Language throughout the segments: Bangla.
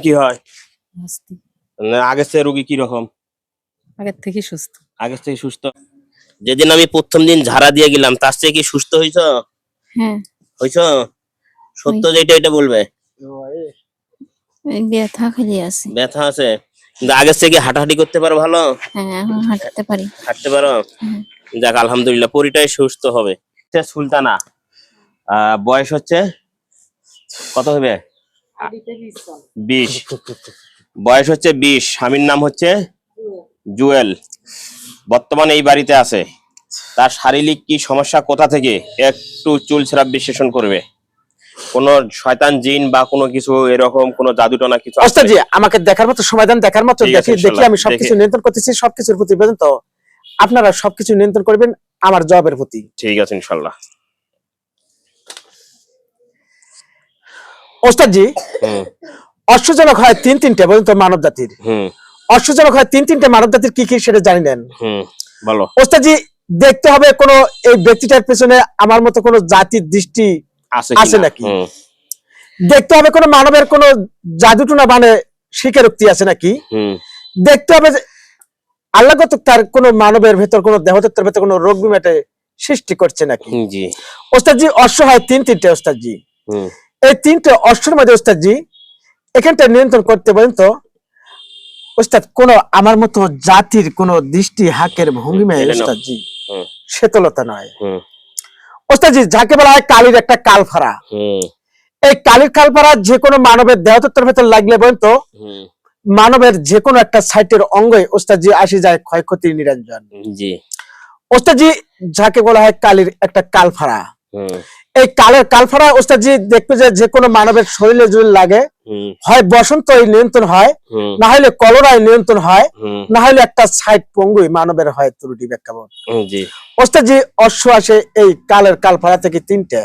কি হয়? অস্তি আগের চেয়ে রোগী কি রকম? আগের থেকে সুস্থ। আগের থেকে সুস্থ? যেদিন আমি প্রথম দিন ঝাড়া দিয়ে গেলাম তার চেয়ে কি সুস্থ হইছ? হ্যাঁ হইছ? সত্য যেটা এটা বলবে। এই ব্যথা খালি আছে। ব্যথা আছে কিন্তু আগের থেকে হাঁটাহাঁটি করতে পারো ভালো? হ্যাঁ এখন হাঁটতে পারি। হাঁটতে পারো? হ্যাঁ। যাক আলহামদুলিল্লাহ, পরিটাই সুস্থ হবে। সুলতানা বয়স হচ্ছে কত হবে? 20। বয়স হচ্ছে 20। স্বামীর নাম হচ্ছে জুয়েল। বর্তমানে এই বাড়িতে আছে। তার শারীরিক কি সমস্যা, কোথা থেকে, একটু চুল ছেঁড়া বিশ্লেষণ করবে। কোন শয়তান জিন বা কোনো কিছু এরকম কোন জাদুটনা কিছু আছে? ওস্তাদ জি আমাকে দেখার মতো সময় দেন, দেখার মতো ঠিক আছে, দেখি ইনশাআল্লাহ, আমি সবকিছু দেখে। নিয়ন্ত্রণ করতেছি, সবকিছুর প্রতি পর্যন্ত আপনারা সবকিছু নিয়ন্ত্রণ করবেন আমার জবাবের প্রতি। ঠিক আছে ইনশাআল্লাহ। ওস্তাদ জি হুম অশ্বজনক হয় তিনটে পর্যন্ত মানব জাতির। হুম অশ্বজনক হয় তিনটে মানব জাতির কি কি সেটা জানি নেন। হুম বলো। ওস্তাদ জি দেখতে হবে কোন এই ব্যক্তিটার পেছনে আমার মতো কোন জাতির দৃষ্টি আছে নাকি। দেখতে হবে কোন মানবের কোন জাদুটনা বানে স্বীকারোক্তি আছে নাকি। দেখতে হবে আল্লাহগত তার কোন মানবের ভেতর কোন দেহতত্ত্বের ভেতর কোন রোগ বিমাটে সৃষ্টি করছে নাকি। জি ওস্তাদ জি অশ্ব হয় তিনটে ওস্তাদ জি। এই তিনটে অশ্বর মধ্যে ওস্তাদ জি এখানটা নিয়ন্ত্রণ করতে বলেন তো ওস্তাদ কোন আমার মতো জাতির কোন দৃষ্টি হাকের ভঙ্গিমায় ওস্তাদ জি শীতলতা নয়। ওস্তাদ জি যাকে বলা হয় কালির একটা কালফারা, এই কালির কালফারা যে কোনো মানবের দেহতত্ত্বের ভেতর লাগলে বলেন তো মানবের যে কোনো একটা সাইটের অঙ্গে ওস্তাদ জি আসি যায় ক্ষয়ক্ষতির নিরঞ্জন। জি ওস্তাদ জি যাকে বলা হয় কালির একটা কালফারা, এই কালের কালফারা ওস্তাদ জি দেখবে যে কোনো মানবের শরীরে যদি লাগে হয় বসন্ত নিয়ন্ত্রণ হয়, না হলে কলরায় নিয়ন্ত্রণ হয়, না হলে একটা সাইট পঙ্গুই মানবের হয় ত্রুটি ব্যাখ্যা। ওস্তাদ জি অশ্ব আসে এই কালের কালফারা থেকে তিনটে।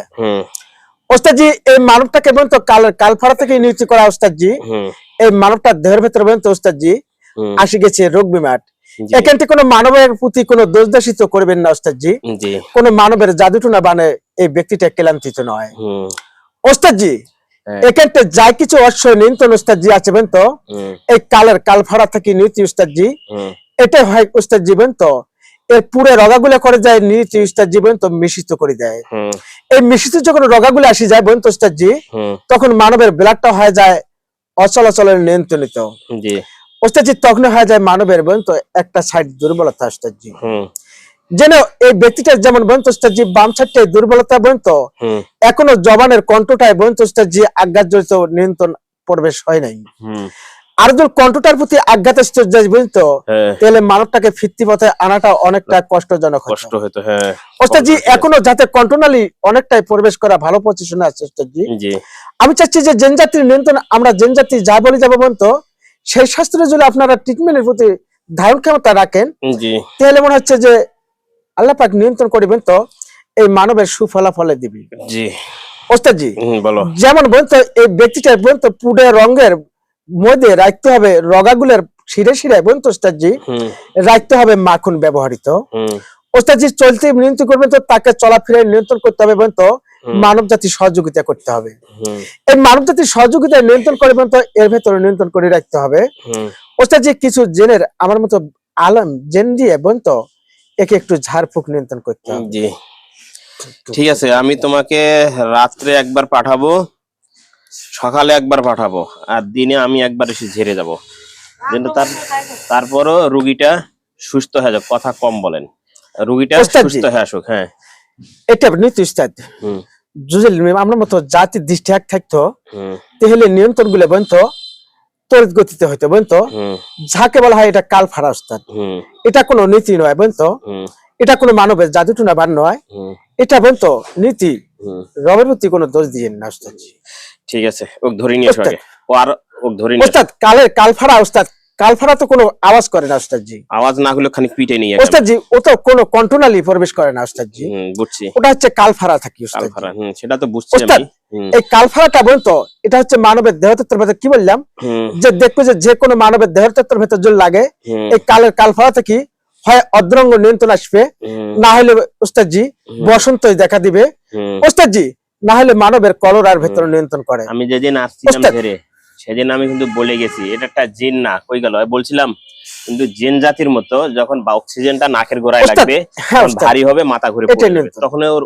ওস্তাদ জি এই মানবটাকে বলতো কালের কালফারা থেকে নিযুক্ত করা ওস্তাদ জি। এই মানবটার দেহের ভেতরে বলতো ওস্তাদ জি আসি গেছে রোগ বিমাট। এখান থেকে কোনো মানবের প্রতি কোনো দোষদাসিত করবেন না ওস্তাদ জি। কোন মানবের জাদুটনা বানে এই ব্যক্তিটা ক্লান্তিত নয় ওস্তাদ জি। এখানটা যা কিছু অশ্ব নিয়ন্ত্রণ ওস্তাদ জি আছে বলতো এই কালের কালফারা থেকে নীতি ওস্তাদ জি এটা হয় ওস্তাদ জি বলতো এর পুরো রগাগুলো করে যায় নীতি ওস্তাদ জি বলতো মিশ্রিত করে দেয়। এই মিশ্রিত যখন রগাগুলো আসি যায় বলতো ওস্তাদ জি তখন মানবের ব্লাডটা হয়ে যায় অচলাচলের নিয়ন্ত্রণিত। ওস্তাদ জি তখন হয়ে যায় মানবের বলতো একটা সাইড দুর্বলতা ওস্তাদ জি। যেন এই ব্যক্তিটার যেমন বলতো ওস্তাদ জি বাম সাইডটাই দুর্বলতা বলতো এখনো জবানের কণ্ঠটায় বলতো ওস্তাদ জি আঘাত জড়িত নিয়ন্ত্রণ প্রবেশ হয় নাই। আর যদি কণ্ঠটার প্রতি আঘাত বলতো তাহলে মানবটাকে ফিরতি পথে আনাটা অনেকটা কষ্টজনক কষ্ট হতো। ওস্তাদ জি এখনো যাতে কণ্ঠনালী অনেকটাই প্রবেশ করা ভালো পজিশনে আছে ওস্তাদ জি। আমি চাচ্ছি যে জেন জাতির নিয়ন্ত্রণ আমরা জেন জাতি যা বলি যাবো বলতো সেই শাস্ত্রে যদি আপনারা ট্রিটমেন্টের প্রতি ধারণ ক্ষমতা রাখেন তাহলে মনে হচ্ছে যে আল্লাহ পাক নিয়ন্ত্রণ করবেন তো এই মানবের সুফলাফলে দিবি। জি ওস্তাদ জি বলো। যেমন বলতো এই ব্যক্তিটার বলতো পুডে রঙের মধ্যে রাখতে হবে রগাগুলোর শিরে শিরে বলতো ওস্তাদ জি রাখতে হবে মাখন ব্যবহৃত। ওস্তাদ জি চলতে নিয়ন্ত্রণ করবেন তো তাকে চলাফেরা নিয়ন্ত্রণ করতে হবে বলতো মানব জাতি সহযোগিতা করতে হবে। এই মানব জাতির সহযোগিতা নিয়ন্ত্রণ করবেন তো এর ভেতরে নিয়ন্ত্রণ করে রাখতে হবে। ওস্তাদ জি কিছু জেনের আমার মতো আলম জেন দিয়ে বলতো একে একটু ঝাড়ফুঁক নিয়ন্ত্রণ করতে হবে। জি ঠিক আছে, আমি তোমাকে রাত্রে একবার পাঠাবো, সকালে একবার পাঠাবো, আর দিনে আমি একবার এসে ঝেড়ে যাবো। তারপরও রুগীটা সুস্থ হয়ে যাবে। কথা কম বলেন, রুগীটা সুস্থ হয়ে আসুক। হ্যাঁ এটা নীতি উস্তাদ। যদি আমরা মতো জাতির দৃষ্টি এক থাকতো তাহলে নিয়ন্ত্রণ গুলো বলতো তড়িৎ গতিতে হইতো বলতো যাকে বলা হয় এটা কালফারা ওস্তাদ। এটা কোনো নীতি নয় বলতো, এটা কোনো মানবের জাদুটনা বান নয়, এটা বলতো নীতি। রবের প্রতি কোনো দোষ দিয়ে না ওস্তাদ। ঠিক আছে, ওক ধরে নিয়ে আসো আগে। ও আর ওক ধরে নিয়ে ওস্তাদ কালের কালফারা ওস্তাদ। কালফারা তো কোনো আওয়াজ করে না ওস্তাদ জি। আওয়াজ না হলে খানিক পিটে নিয়ে ওস্তাদ জি ও তো কোনো কন্ট্রোনালি প্রবেশ করে না ওস্তাদ জি। বুঝছি, ওটা হচ্ছে কালফারা থাকি ওস্তাদ। কালফারা সেটা তো বুঝছি ওস্তাদ। এই কালফারাটা বলতো এটা হচ্ছে মানবের দেহতত্ত্বের ভেতর কি বললাম যে দেখবে যে কোনো মানবের দেহতত্ত্বের ভেতর যদি লাগে এই কালের কালফারা থেকে হয় অদ্রঙ্গ নিয়ন্ত্রণ আসবে, না হলে ওস্তাদ জি বসন্তই দেখা দিবে ওস্তাদ জি, না হলে মানবের কলরার ভেতর নিয়ন্ত্রণ করে। আমি যেদিন আসছিলাম ধরে সেদিন আমি কিন্তু বলে গেছি এটা একটা জিন না, কই গেল বলছিলাম, কিন্তু জিন জাতির মতো যখন বা অক্সিজেনটা নাকের গোড়ায় ওস্তাদ, লাগবে হ্যাঁ তখন ওস্তাদ, ভারী হবে, মাথা ঘুরে এটাই পড়ে যাবে, নিয়ন্ত্রণ। তখন ওর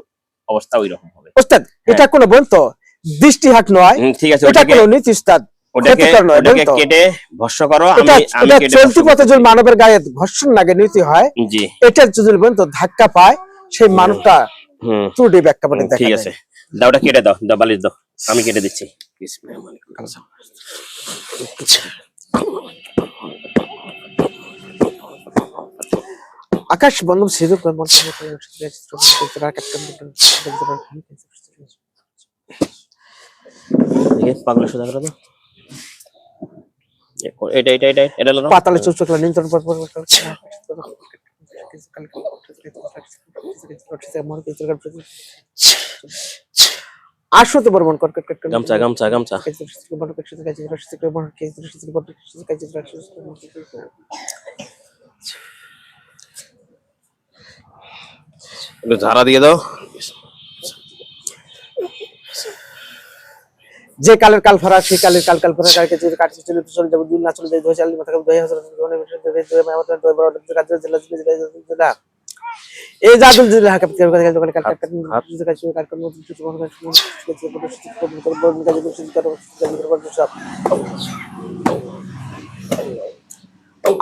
অবস্থা ওই রকম হবে। ওস্তাদ এটা কোনো বলতো দৃষ্টিহাট নয়, ঠিক আছে, এটা কোনো নীতি উস্তাদ, ওটাকে ক্ষতিকর নয় ওটাকে বলতো। কেটে ভস্য করো, এটা আমি এটা কেটে চলতি ভস্য পথে যদি করতেছি। মানবের গায়ে ঘর্ষণ লাগে নীতি হয়, জি এটা যদি বলতো ধাক্কা পায় সেই মানুষটা হুম ত্রুটি ব্যাখ্যা বলে দেখা ঠিক যায়। আছে, দাও ওটা কেটে দাও, দাও বালিশ দাও, আমি কেটে দিচ্ছি। আকাশ বন্ধু সিধু পাগলের সোজা করে দাও, এটা এটা এটা এটা নাও। পাতালে চুচকলা নিয়ন্ত্রণ আসতে বর্মন কর গামছা গামছা গামছা একটু ঝাড়া দিয়ে দাও। যে কালের কাল ফরা সেই কালের কাল কাল ফরা কালকে যে কাটছে চলে চলে যাবে দুই না চলে যায় 2000 মাথা 2000 এই জাদুল জিলা হাকাত কাল কাল কাল কাল কাল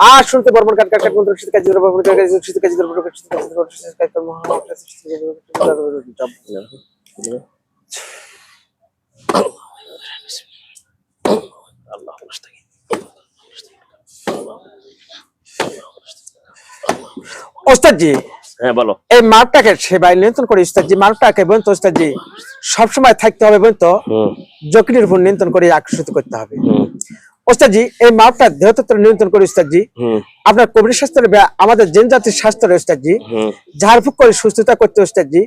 আর শুনতে বর্মন কাট কাট কাট মন্ত্র শীত কাজ বর্মন কাজ শীত কাজ বর্মন কাজ শীত কাজ বর্মন কাজ আল্লাহ ওস্তাদজি হ্যাঁ বলো। এই মাপটাকে সেবাই নিয়ন্ত্রণ করে ওস্তাদজি, মাপটাকে বলতো ওস্তাদজি সবসময় থাকতে হবে বলতো, জকিনের উপর নিয়ন্ত্রণ করে আকর্ষিত করতে হবে ওস্তাদজি। এই মাপটা দেহতত্ত্ব নিয়ন্ত্রণ করে ওস্তাদজি আপনার কবির শাস্ত্রে আমাদের জেন জাতির শাস্ত্রে ওস্তাদজি ঝাড়ফুঁক করে সুস্থতা করতে ওস্তাদজি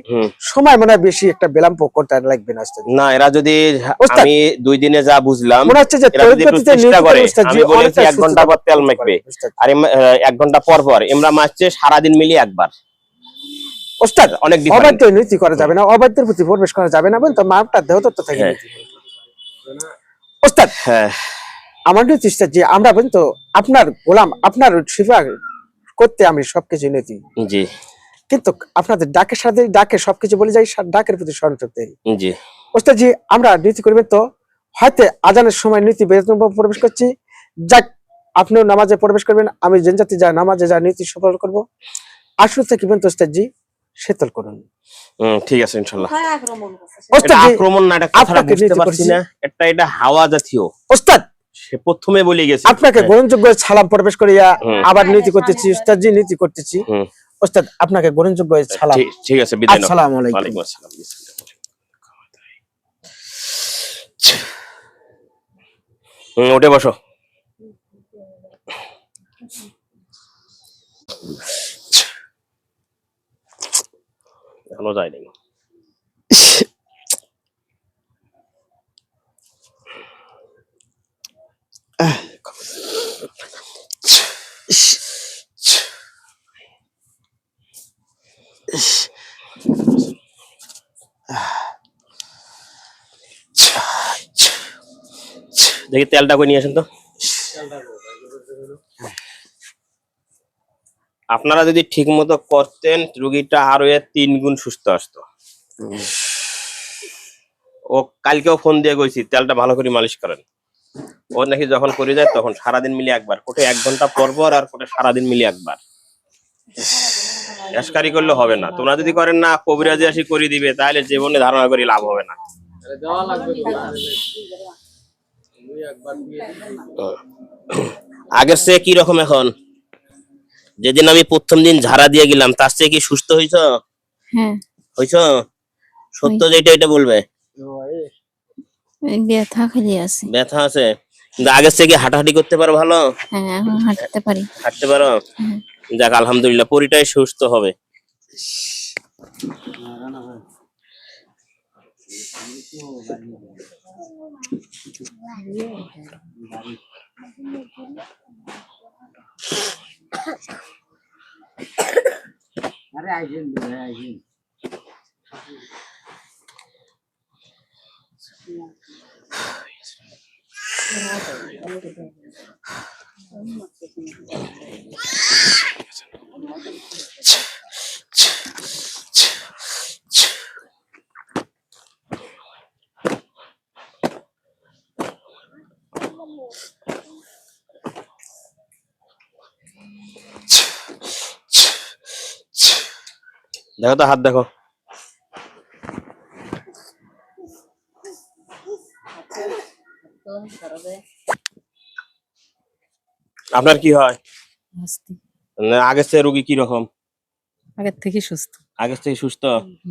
সময় মনে হয় বেশি একটা বিলম্ব করতে লাগবে না ওস্তাদজি। না এরা যদি আমি 2 দিনে যা বুঝলাম মনে হচ্ছে যে এরা যদি একটু চেষ্টা করে, আমি বলেছি 1 ঘন্টা পর তেল মাখবে আর 1 ঘন্টা পর পর এমরা মারছে সারাদিন মিলিয়ে একবার। ওস্তাদ অনেক অবাধ্য নীতি করা যাবে না, অবাধ্যের প্রতি প্রবেশ করা যাবে না বলতো মাপটা দেহতত্ত্ব থেকে ওস্তাদ। হ্যাঁ আমার নীতি যে আমরা বলতো আপনার গোলাম, আপনার সেবা করতে আমি সবকিছু নীতি, জি কিন্তু আপনাদের ডাকের সাথে ডাকে সবকিছু বলে যাই, ডাকের প্রতি সংযুক্ত জি ওস্তাদ জি। আমরা নীতি করবেন তো হয়তো আজানের সময় নীতি প্রবেশ করছি, যাক আপনিও নামাজে প্রবেশ করবেন, আমি জেনজাতি যা নামাজে যা নীতি সফল করবো, আসল থেকে কিন্তু ওস্তাদ জি শীতল করুন। ঠিক আছে ইনশাআল্লাহ। ওস্তাদ জি আক্রমণ না, এটা কথাটা বুঝতে পারছি না, এটা হাওয়া জাতীয় ওস্তাদ, সে প্রথমে বলে গেছে আপনাকে গ্রহণযোগ্য সালাম প্রবেশ করিয়া আবার নীতি করতেছি ওস্তাদ জি, নীতি করতেছি ওস্তাদ, আপনাকে গ্রহণযোগ্য সালাম। ঠিক আছে, বিদায় নাও। আসসালামু আলাইকুম। ওয়ালাইকুম আসসালাম। উঠে বসো। ভালো যায়নি। দেখি তেলটা করে নিয়ে আসেন তো। আপনারা যদি ঠিক মতো করতেন রোগীটা আরো 3 গুণ সুস্থ আসতো। ও কালকেও ফোন দিয়ে কইছি তেলটা ভালো করে মালিশ করেন। ও নাকি যখন করে যায় তখন সারাদিন মিলে একবার, কোটে 1 ঘন্টা পর পর আর কোটে সারাদিন মিলে একবার। এসকারি করলে হবে না, তোমরা যদি করেন না কবিরাজি আসি করে দিবে, তাহলে জীবনে ধারণা করি লাভ হবে না। আগের চেয়ে কি রকম এখন? যেদিন আমি প্রথম দিন ঝাড়া দিয়ে গেলাম তার চেয়ে কি সুস্থ হইছ? হ্যাঁ হইছ? সত্য যেটা এটা বলবে। ব্যথা খালি আছে। ব্যথা আছে, কিন্তু আগের থেকে হাঁটাহাঁটি করতে পারো ভালো? হ্যাঁ এখন হাঁটতে পারি। হাঁটতে পারো? যাক আলহামদুলিল্লাহ, পরিটাই সুস্থ হবে। अरे आइए দেখো তো হাত দেখো। আপনার কি হয়? না, আগের চেয়ে রোগী কি রকম? আগের থেকে সুস্থ। আগের থেকে সুস্থ?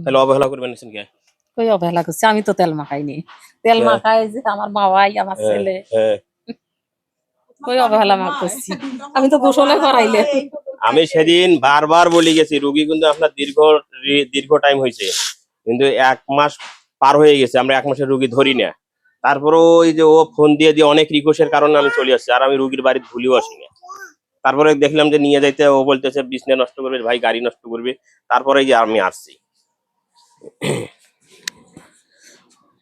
তাহলে অবহেলা করবেন না কে? কই অবহেলা করছি? আমি তো তেল মাখাইনি। তেল হ্যাঁ। মাখাই যে আমার বাবাই, আমার হ্যাঁ, ছেলে। হ্যাঁ। কই অবহেলা করছি? আমি তো গোসলে করাইলে। আমি সেদিন বারবার বলি গেছি রোগী কিন্তু আপনার দীর্ঘ টাইম হয়েছে, কিন্তু 1 মাস পার হয়ে গেছে, আমরা 1 মাসের রোগী ধরি না। তারপরে ওই যে ও ফোন দিয়ে অনেক রিকোয়েস্টের কারণে আমি চলে আসছি, আর আমি রোগীর বাড়িতে ভুলেও আসি না। তারপরে দেখলাম যে নিয়ে যাইতে ও বলতেছে বিছনা নষ্ট করবে ভাই, গাড়ি নষ্ট করবে, তারপরে যে আমি আসছি।